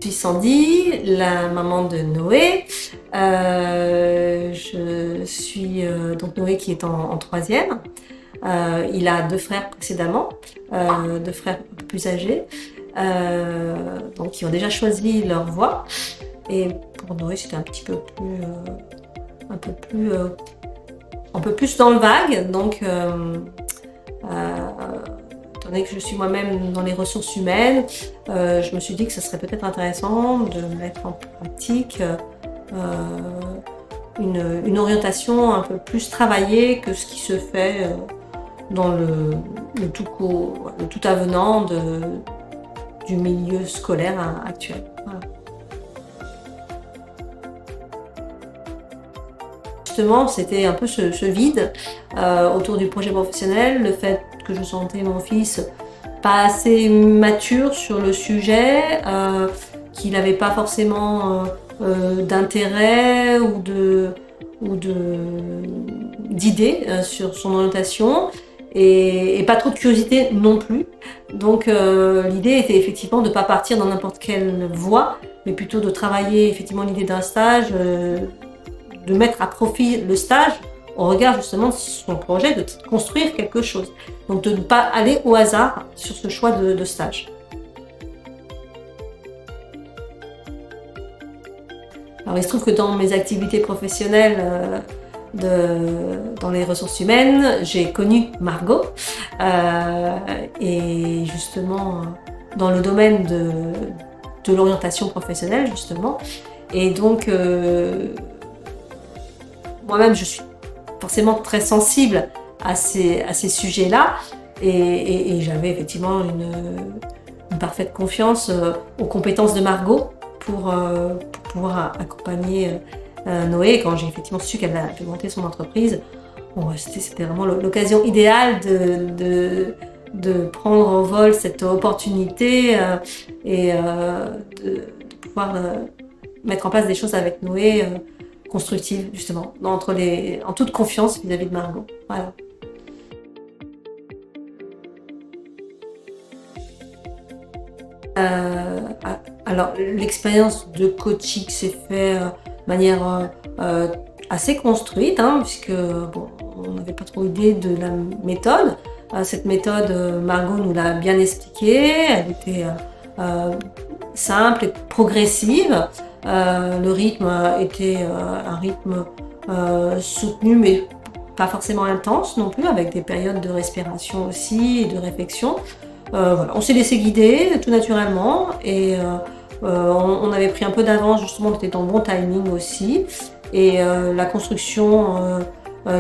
Je suis Sandy, la maman de Noé. Je suis donc Noé qui est en troisième. Il a deux frères précédemment, deux frères un peu plus âgés, donc qui ont déjà choisi leur voie. Et pour Noé, c'était un peu plus dans le vague. Donc, étant donné que je suis moi-même dans les ressources humaines, je me suis dit que ce serait peut-être intéressant de mettre en pratique une orientation un peu plus travaillée que ce qui se fait dans le tout avenant du milieu scolaire actuel. Voilà. Justement, c'était un peu ce vide autour du projet professionnel, le fait que je sentais mon fils pas assez mature sur le sujet, qu'il n'avait pas forcément d'intérêt ou d'idées sur son orientation et pas trop de curiosité non plus. Donc l'idée était effectivement de ne pas partir dans n'importe quelle voie, mais plutôt de travailler effectivement l'idée d'un stage, de mettre à profit le stage au regard justement de son projet, de construire quelque chose. Donc de ne pas aller au hasard sur ce choix de stage. Alors il se trouve que dans mes activités professionnelles dans les ressources humaines, j'ai connu Margot et justement dans le domaine de l'orientation professionnelle justement. Et donc moi-même je suis forcément très sensible à ces sujets-là et j'avais effectivement une parfaite confiance aux compétences de Margot pour pouvoir accompagner Noé. Et quand j'ai effectivement su qu'elle a fait monter son entreprise, bon, c'était vraiment l'occasion idéale de prendre en vol cette opportunité et de pouvoir mettre en place des choses avec Noé constructive justement, en toute confiance vis-à-vis de Margot. Voilà. Alors l'expérience de coaching s'est faite de manière assez construite, puisque bon, on n'avait pas trop idée de la méthode. Cette méthode, Margot nous l'a bien expliquée, elle était simple et progressive. Le rythme était un rythme soutenu mais pas forcément intense non plus, avec des périodes de respiration aussi et de réflexion. Voilà. On s'est laissé guider tout naturellement et on avait pris un peu d'avance, justement, on était dans le bon timing aussi. Et la construction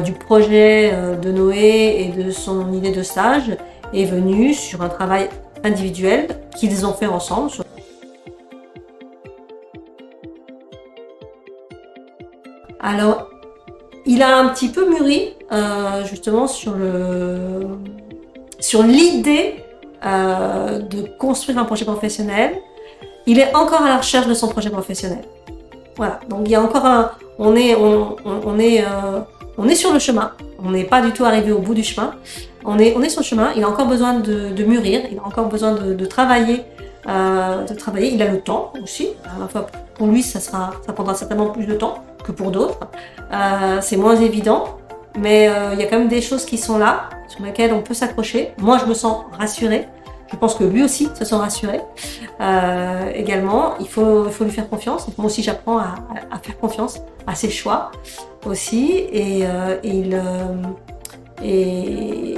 du projet de Noé et de son idée de stage est venue sur un travail individuel qu'ils ont fait ensemble. Alors, il a un petit peu mûri justement sur l'idée de construire un projet professionnel. Il est encore à la recherche de son projet professionnel. Voilà, donc il y a encore on est sur le chemin. On n'est pas du tout arrivé au bout du chemin. On est sur le chemin. Il a encore besoin de mûrir. Il a encore besoin de travailler. Il a le temps aussi. À la fois pour lui, ça prendra certainement plus de temps que pour d'autres. C'est moins évident, mais il y a quand même des choses qui sont là, sur lesquelles on peut s'accrocher. Moi, je me sens rassurée. Je pense que lui aussi se sent rassuré. Également, il faut lui faire confiance. Moi aussi, j'apprends à faire confiance à ses choix aussi. Et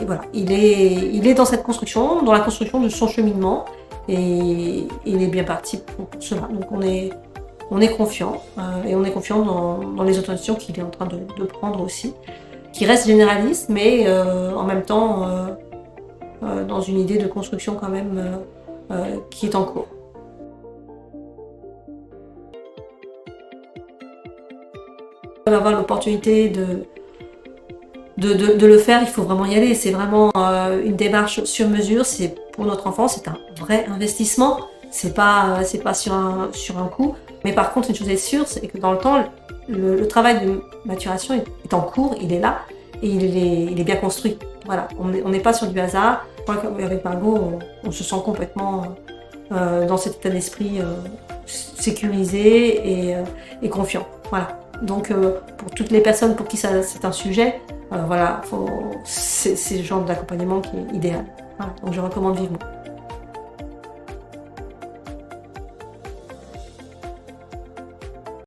voilà, il est dans cette construction, dans la construction de son cheminement. Et il est bien parti pour cela. Donc on est confiant et on est confiant dans les orientations qu'il est en train de prendre aussi, qui reste généraliste, mais en même temps dans une idée de construction quand même qui est en cours. On va avoir l'opportunité de le faire, il faut vraiment y aller. C'est vraiment une démarche sur mesure. C'est pour notre enfant, c'est un vrai investissement. C'est pas sur un coup. Mais par contre, une chose est sûre, c'est que dans le temps, le travail de maturation est en cours, il est là et il est bien construit. Voilà, on n'est pas sur du hasard. Je crois qu'avec Margot, on se sent complètement dans cet état d'esprit sécurisé et confiant. Voilà. Donc pour toutes les personnes pour qui c'est un sujet, voilà, c'est le genre d'accompagnement qui est idéal. Voilà. Donc je recommande vivement.